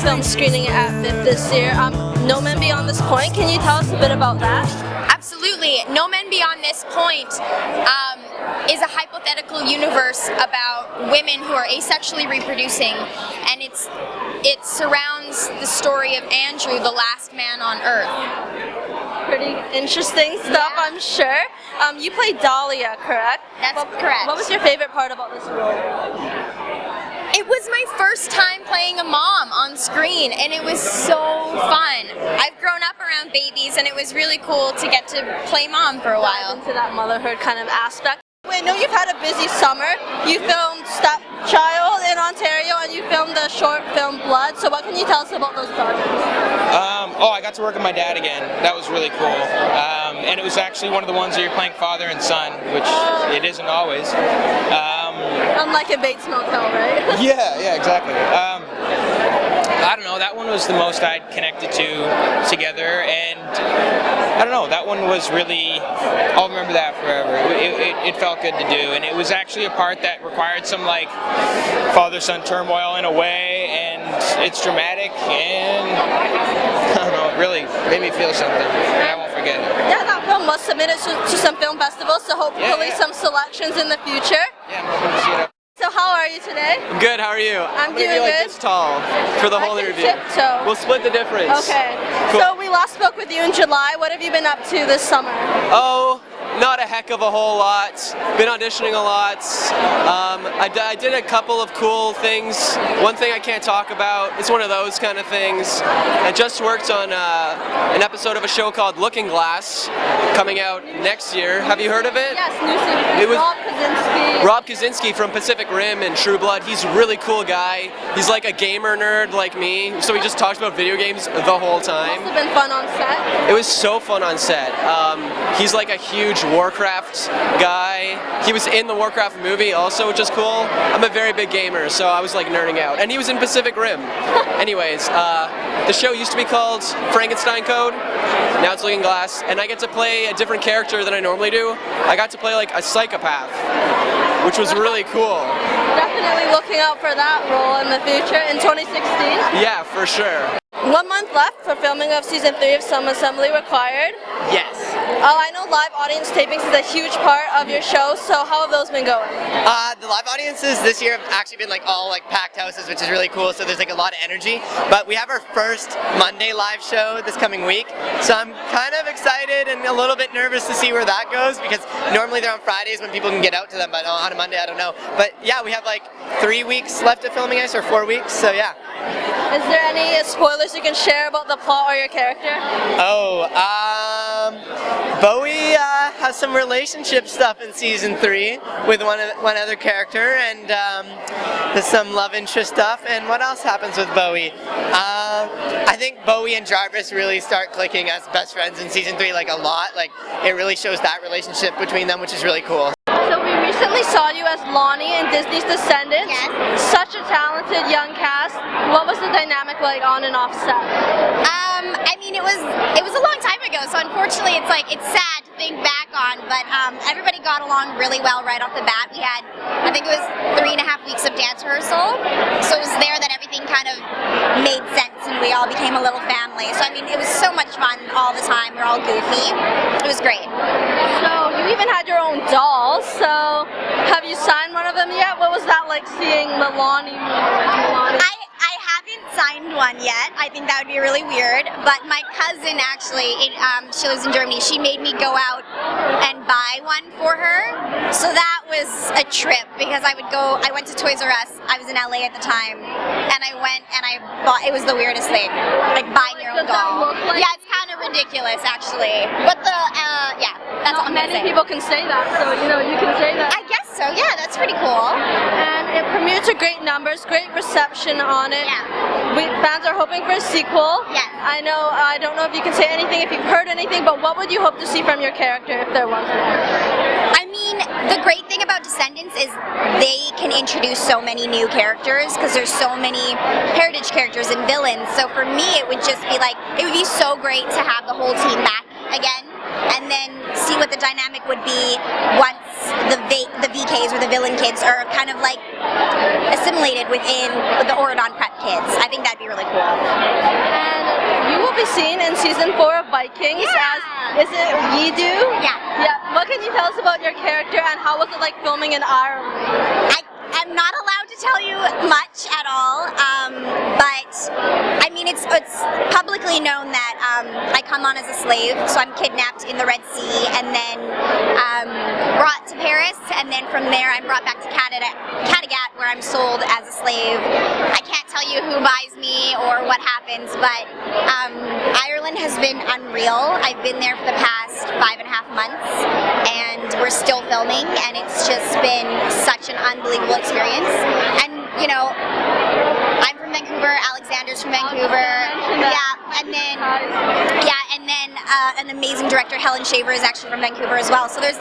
film screening at FIF this year. No Men Beyond This Point. Can you tell us a bit about that? Absolutely. No Men Beyond This Point is a hypothetical universe about women who are asexually reproducing, and it surrounds the story of Andrew, the last man on Earth. Pretty interesting stuff, I'm sure. You play Dahlia, correct? That's correct. What was your favorite part about this role? It was my first time playing a mom on screen, and it was so fun. I've grown up around babies, and it was really cool to get to play mom for a while. Into that motherhood kind of aspect. I know you've had a busy summer. You filmed Stepchild in Ontario, and you filmed the short film Blood. So what can you tell us about those projects? I got to work with my dad again. That was really cool. And it was actually one of the ones where you're playing father and son, which it isn't always. Unlike in Bates Motel, right? Yeah, exactly. I don't know, that one was the most I'd connected to together, and I don't know, that one was really, I'll remember that forever. It felt good to do, and it was actually a part that required some like father-son turmoil in a way, and it's dramatic, and I don't know, it really made me feel something, and I won't forget it. Yeah, that film was submitted to some film festivals, so hopefully some selections in the future. Yeah, I'm hoping to see it. So how are you today? I'm good, how are you? I'm doing good. good. This tall for the whole interview. So. We'll split the difference. Okay. Cool. So we last spoke with you in July. What have you been up to this summer? Oh, not a heck of a whole lot. Been auditioning a lot. I did a couple of cool things. One thing I can't talk about. It's one of those kind of things. I just worked on an episode of a show called Looking Glass, coming out next year. Have you heard of it? Yes, new season. It was Rob Kaczynski. Rob Kaczynski from Pacific Rim and True Blood. He's a really cool guy. He's like a gamer nerd like me, so he just talks about video games the whole time. Must have been fun on set. It was so fun on set. He's like a huge Warcraft guy. He was in the Warcraft movie also, which is cool. I'm a very big gamer, so I was like nerding out. And he was in Pacific Rim. Anyways, the show used to be called Frankenstein Code. Now it's Looking Glass, and I get to play a different character than I normally do. I got to play like a psychopath, which was really cool. Definitely looking out for that role in the future in 2016. Yeah, for sure. 1 month left for filming of season 3 of Some Assembly Required. Yes. I know live audience tapings is a huge part of your show, so how have those been going? The live audiences this year have actually been like all like packed houses, which is really cool, so there's like a lot of energy. But we have our first Monday live show this coming week, so I'm kind of excited and a little bit nervous to see where that goes, because normally they're on Fridays when people can get out to them, but on a Monday I don't know. But yeah, we have like 3 weeks left of filming us, or 4 weeks, so yeah. Is there any spoilers you can share about the plot or your character? Bowie has some relationship stuff in season 3 with one other character, and there's some love interest stuff. And what else happens with Bowie? I think Bowie and Jarvis really start clicking as best friends in season 3, like a lot. Like it really shows that relationship between them, which is really cool. So we recently saw you as Lonnie in Disney's Descendants. Yes. Such a talented young cast. What was the dynamic like on and off set? I mean, it was a long time ago, so unfortunately it's sad to think back on, but everybody got along really well right off the bat. We had, I think it was 3.5 weeks of dance rehearsal, so it was there that everything kind of made sense and we all became a little family. So I mean, it was so much fun all the time. We're all goofy. It was great. So you even had your own dolls, so have you signed one of them yet? What was that like seeing the Lonnie? I haven't signed one yet. I think that would be really weird, but my cousin actually, she lives in Germany, she made me go out and buy one for her. So that was a trip, because I went to Toys R Us, I was in LA at the time, and I went and I bought, it was the weirdest thing, like buying your own doll. Yeah, it's kind of ridiculous actually, but yeah, that's all I'm gonna say. Many people can say that, so you can say that. I guess so, yeah, that's pretty cool. And it premiered to great numbers, great reception on it. Yeah. Fans are hoping for a sequel. Yes. I don't know if you can say anything, if you've heard anything, but what would you hope to see from your character if there was one? I mean, the great thing about Descendants is they can introduce so many new characters, because there's so many heritage characters and villains. So for me, it would just be like, it would be so great to have the whole team back again, and then see what the dynamic would be once the VKs or the villain kids are kind of like assimilated within the Oradon prep kids. I think that'd be really cool. And you will be seen in season 4 of Vikings as, is it Majdoub? Yeah. Yeah. What can you tell us about your character and how was it like filming in Ireland? I'm not allowed to tell you much at all, but I mean it's publicly known that I come on as a slave, so I'm kidnapped in the Red Sea and then brought to Paris, and then from there I'm brought back to Kattegat where I'm sold as a slave. I can't tell you who buys me or what happens, but Ireland has been unreal. I've been there for the past 5.5 months and we're still filming, and it's just been such an unbelievable experience. And you know, I'm from Vancouver, Alexander's from Vancouver, and then an amazing director, Helen Shaver, is actually from Vancouver as well. So there's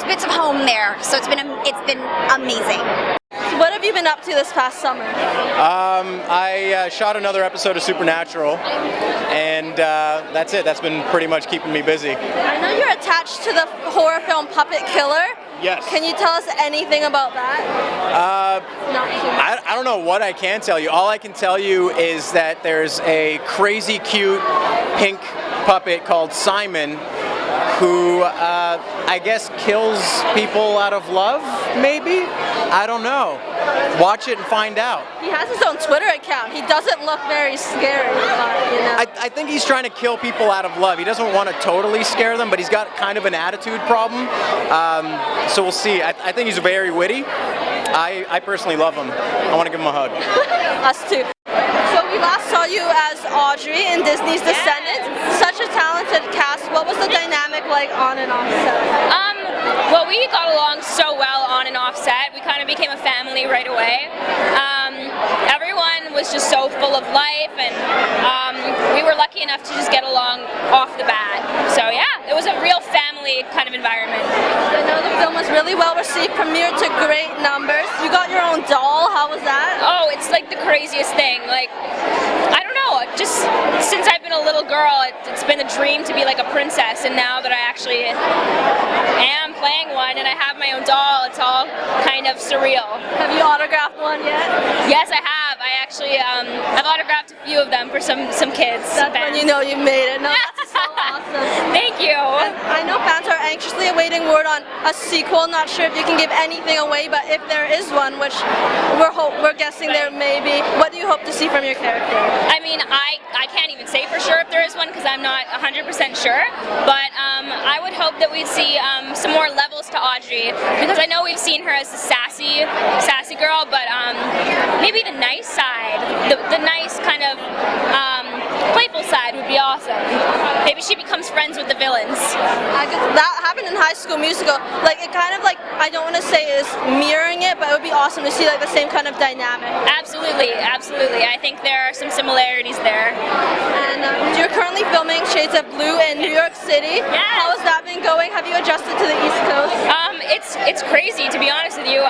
bits of home there. So it's been amazing. So what have you been up to this past summer? I shot another episode of Supernatural, and that's it. That's been pretty much keeping me busy. I know you're attached to the horror film Puppet Killer. Yes. Can you tell us anything about that? Not too much. I don't know what I can tell you. All I can tell you is that there's a crazy cute pink puppet called Simon who I guess kills people out of love, maybe? I don't know. Watch it and find out. He has his own Twitter account. He doesn't look very scary, but, you know. I think he's trying to kill people out of love. He doesn't want to totally scare them, but he's got kind of an attitude problem. So we'll see. I think he's very witty. I personally love him. I want to give him a hug. Us too. So we last saw you as Audrey in Disney's Descendants. Such a talented cast. What was the dynamic like on and off set? Well, we got along so well on and off set. We kind of became a family right away. Everyone was just so full of life, and we were lucky enough to just get along off the bat. So yeah, it was a real family kind of environment. I know the film was really well received, premiered to great numbers. You got your own doll. How was that? Oh, it's like the craziest thing. Like, I don't know, just since I've been a little girl, it's been a dream to be like a princess, and now that I actually am playing one and I have my own doll, it's all kind of surreal. Have you autographed one yet? Yes, I have. I actually, I've autographed a few of them for some kids. That's when you know you made it. No, that's so awesome. Thank you. I know fans are anxiously awaiting word on a sequel. Not sure if you can give anything away, but if there is one, which we're guessing there may be, what do you hope to see from your character? I mean, I can't even say for sure if there is one because I'm not 100% sure, but I would hope that we'd see some more levels to Audrey, because I know we've seen her as the sassy girl, but maybe the nice side, the nice kind of playful side would be awesome. Maybe she becomes friends with the villains. That happened in High School Musical. Like, it kind of like, I don't want to say is mirroring it, but it would be awesome to see like the same kind of dynamic. Absolutely, absolutely. I think there are some similarities there. And you're currently filming Shades of Blue in New York City. Yes. How has that been going? Have you adjusted to the East Coast? It's crazy, to be honest with you.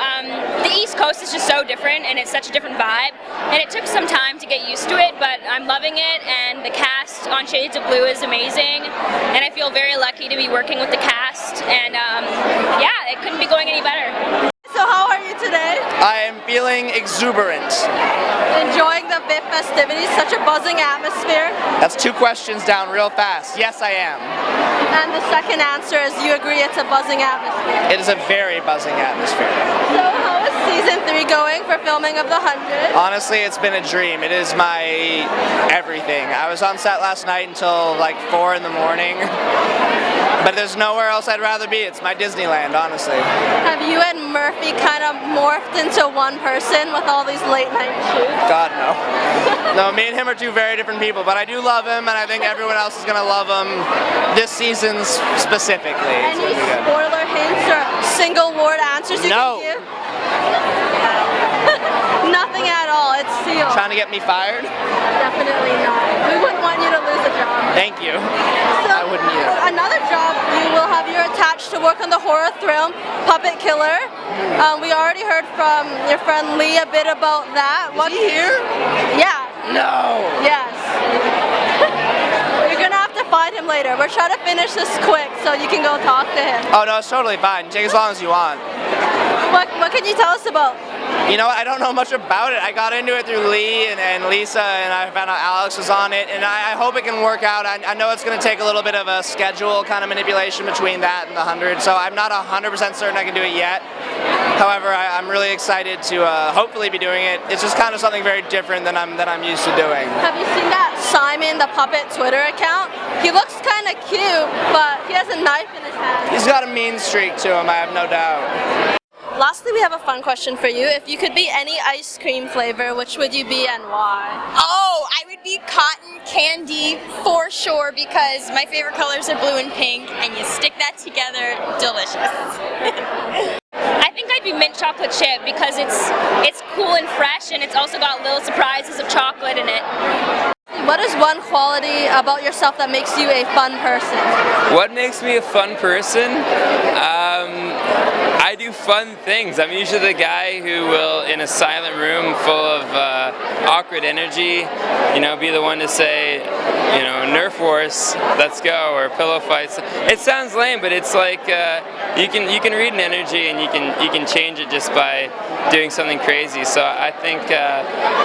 The East Coast is just so different, and it's such a different vibe, and it took some time to get used to it, but I'm loving it, and the cast on Shades of Blue is amazing, and I feel very lucky to be working with the cast, and yeah, it couldn't be going any better. So how are you today? I am feeling exuberant. Enjoying the VIP festivities, such a buzzing atmosphere. That's 2 questions down real fast. Yes, I am. And the second answer is you agree it's a buzzing atmosphere. It is a very buzzing atmosphere. So how is season 3 going for filming of The 100? Honestly, it's been a dream. It is my everything. I was on set last night until like 4 in the morning. But there's nowhere else I'd rather be. It's my Disneyland, honestly. Have you and Murphy kind of morphed into one person with all these late night shoots? God, no. No, me and him are 2 very different people, but I do love him, and I think everyone else is going to love him this season specifically. Any spoiler hints or single word answers you can give? Nothing at all. It's sealed. Trying to get me fired? Definitely not. We wouldn't want you to lose a job. Thank you. So, I wouldn't either. Another job you will have, you're attached to work on the horror film Puppet Killer. We already heard from your friend Lee a bit about that. Is he here? Yeah. No. Yes. You're gonna have to find him later. later. We're trying to finish this quick so you can go talk to him. Oh no, it's totally fine. Take as long as you want. What can you tell us about? You know, I don't know much about it. I got into it through Lee and Lisa, and I found out Alex was on it, and I hope it can work out. I know it's going to take a little bit of a schedule kind of manipulation between that and the 100, so I'm not 100% certain I can do it yet. However, I'm really excited to hopefully be doing it. It's just kind of something very different than I'm used to doing. Have you seen that Simon the Puppet Twitter account? He looks kind of cute, but he has a knife in his hand. He's got a mean streak to him, I have no doubt. Lastly, we have a fun question for you. If you could be any ice cream flavor, which would you be and why? Oh, I would be cotton candy for sure because my favorite colors are blue and pink, and you stick that together, delicious. I think I'd be mint chocolate chip because it's cool and fresh, and it's also got little surprises of chocolate in it. What is one quality about yourself that makes you a fun person? What makes me a fun person? I do fun things. I'm usually the guy who will, in a silent room full of awkward energy, be the one to say, Nerf wars, let's go, or pillow fights. It sounds lame, but it's like you can read an energy and you can change it just by doing something crazy. So I think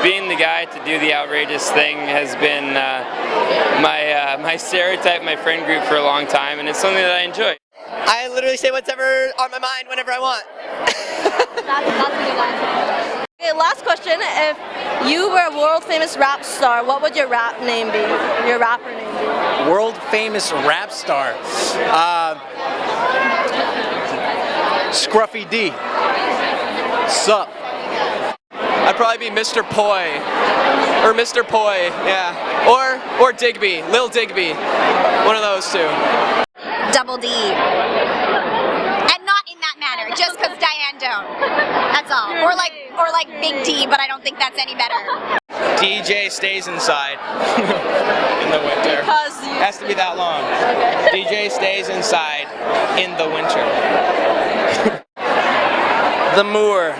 being the guy to do the outrageous thing has been my stereotype, my friend group for a long time, and it's something that I enjoy. I literally say whatever on my mind whenever I want. That's a good answer. Okay, last question. If you were a world famous rap star, what would your rap name be? Your rapper name be? World famous rap star. Scruffy D. Sup? I'd probably be Mr. Poi. Or Mr. Poi, yeah. Or Digby, Lil Digby. One of those two. Double D. And not in that manner, just because Dianne Doan. That's all. Or like Big D, but I don't think that's any better. DJ stays inside in the winter. Because you... Has to be that long. Okay. DJ stays inside in the winter. The Moor.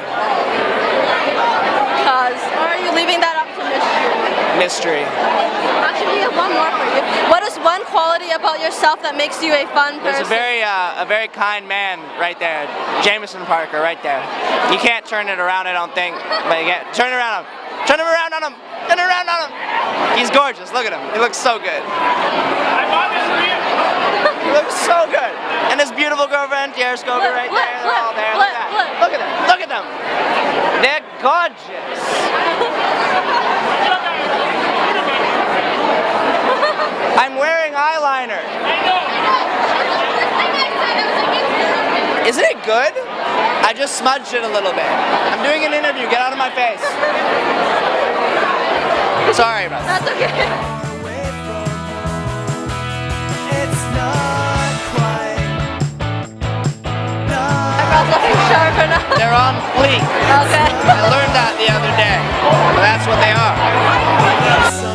Because... Or are you leaving that up to mystery? Mystery. Actually, we have one more for you. What is one quality about yourself that makes you a fun person? There's a very kind man right there, Jameson Parker, right there. You can't turn it around, I don't think, but you can't. Turn it around on him. Turn him around on him. Turn it around on him. He's gorgeous. Look at him. He looks so good. He looks so good. And his beautiful girlfriend, Tiera Skovbye, right there. They're all there. Look at that. Look at them. Look at them. They're gorgeous. I'm wearing eyeliner. Isn't it good? I just smudged it a little bit. I'm doing an interview. Get out of my face. Sorry about that. That's okay. Eyebrows looking sharp or not? They're on fleek. Okay. I learned that the other day. But that's what they are.